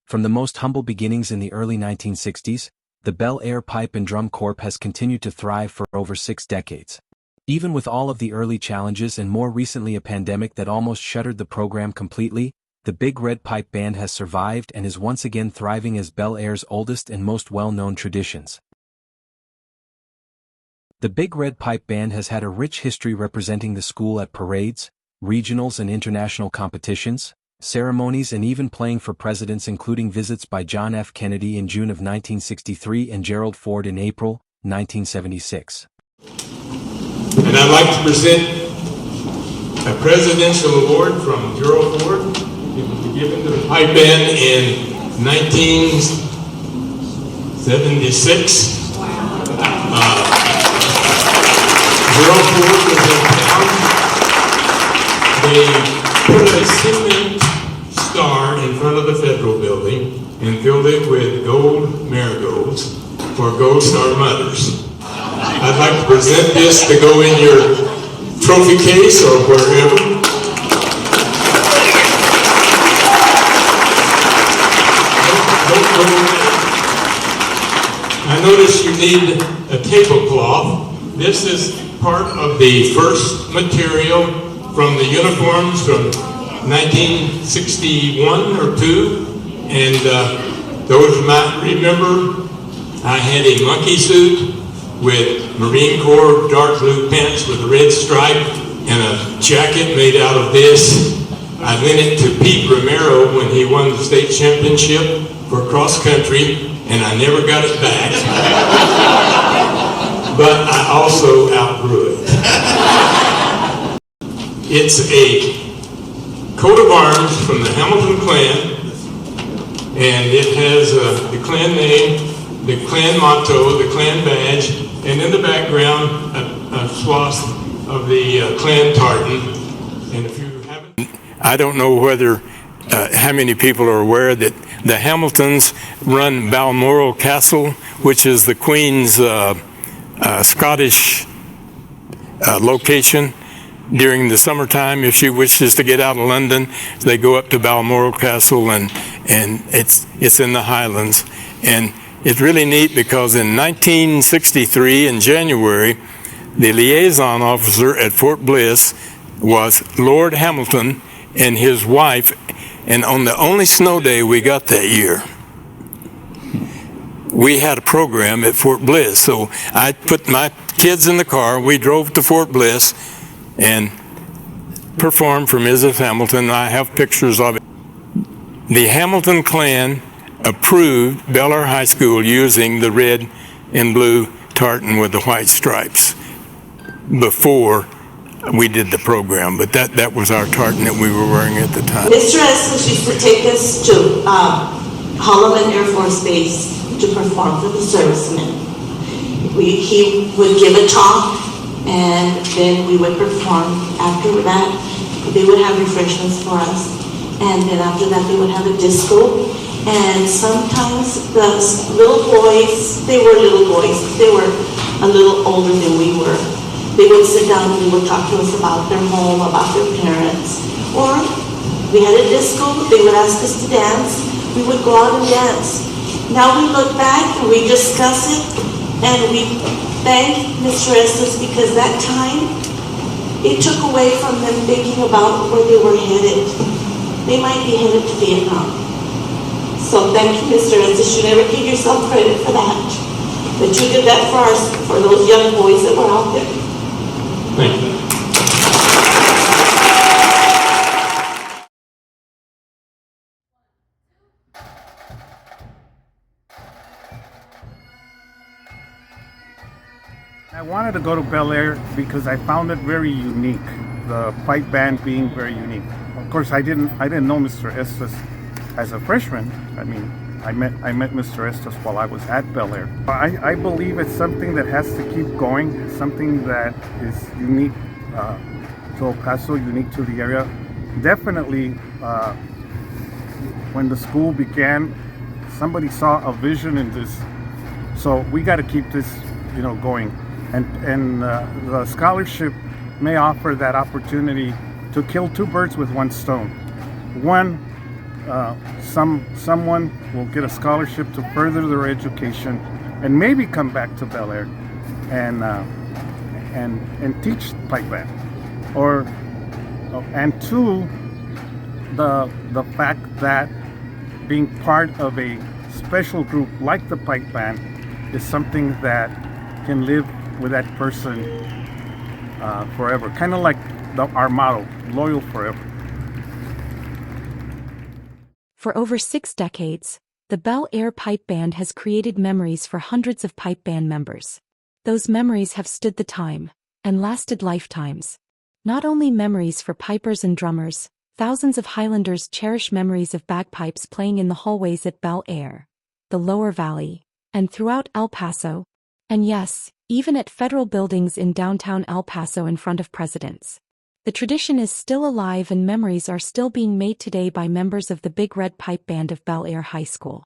From the most humble beginnings in the early 1960s, the Bel Air Pipe and Drum Corps has continued to thrive for over 6 decades. Even with all of the early challenges and more recently a pandemic that almost shuttered the program completely, the Big Red Pipe Band has survived and is once again thriving as Bel Air's oldest and most well-known traditions. The Big Red Pipe Band has had a rich history representing the school at parades, regionals and international competitions, ceremonies and even playing for presidents, including visits by John F. Kennedy in June of 1963 and Gerald Ford in April 1976. And I'd like to present a presidential award from Gerald Ford. It was given to the pipe band in 1976. Gerald Ford was in town. They put a cement star in front of the Federal Building and filled it with gold marigolds for Gold Star mothers. I'd like to present this to go in your trophy case or wherever. I notice you need a tablecloth. This is part of the first material from the uniforms from 1961 or 2, and those might remember I had a monkey suit with Marine Corps dark blue pants with a red stripe and a jacket made out of this. I lent it to Pete Romero when he won the state championship for cross country, and I never got it back. But I also outgrew it. It's a coat of arms from the Hamilton Clan, and it has the Clan name, the Clan motto, the Clan badge, and in the background a swath of the Clan tartan. And if you haven't, I don't know whether how many people are aware that the Hamiltons run Balmoral Castle, which is the Queen's Scottish location. During the summertime, if she wishes to get out of London, they go up to Balmoral Castle, and it's in the Highlands. And it's really neat because in 1963, in January, the liaison officer at Fort Bliss was Lord Hamilton and his wife, and on the only snow day we got that year, we had a program at Fort Bliss. So I put my kids in the car, we drove to Fort Bliss and performed for Mrs. Hamilton. I have pictures of it. The Hamilton clan approved Bel Air High School using the red and blue tartan with the white stripes before we did the program, but that was our tartan that we were wearing at the time. Mr. Estes used to take us to Holloman Air Force Base to perform for the servicemen. He would give a talk, and then we would perform. After that, they would have refreshments for us, and then after that they would have a disco. And sometimes the little boys, they were little boys, they were a little older than we were. They would sit down and they would talk to us about their home, about their parents. Or we had a disco, they would ask us to dance, we would go out and dance. Now we look back and we discuss it, and we thank Mr. Estes because that time, it took away from them thinking about where they were headed. They might be headed to Vietnam. So thank you, Mr. Estes. You never give yourself credit for that. But you did that for us, for those young boys that were out there. Thank you. I wanted to go to Bel Air because I found it very unique, the pipe band being very unique. Of course, I didn't know Mr. Estes as a freshman. I mean, I met Mr. Estes while I was at Bel Air. I believe it's something that has to keep going, something that is unique to El Paso, unique to the area. Definitely, when the school began, somebody saw a vision in this. So we got to keep this, going. And the scholarship may offer that opportunity to kill two birds with one stone. One, someone will get a scholarship to further their education and maybe come back to Bel Air and teach pipe band. Or and two, the fact that being part of a special group like the pipe band is something that can live with that person forever. Kind of like our motto, loyal forever. For over 6 decades, the Bel Air Pipe Band has created memories for hundreds of pipe band members. Those memories have stood the time and lasted lifetimes. Not only memories for pipers and drummers, thousands of Highlanders cherish memories of bagpipes playing in the hallways at Bel Air, the Lower Valley, and throughout El Paso, and yes, even at federal buildings in downtown El Paso in front of presidents. The tradition is still alive and memories are still being made today by members of the Big Red Pipe Band of Bel Air High School.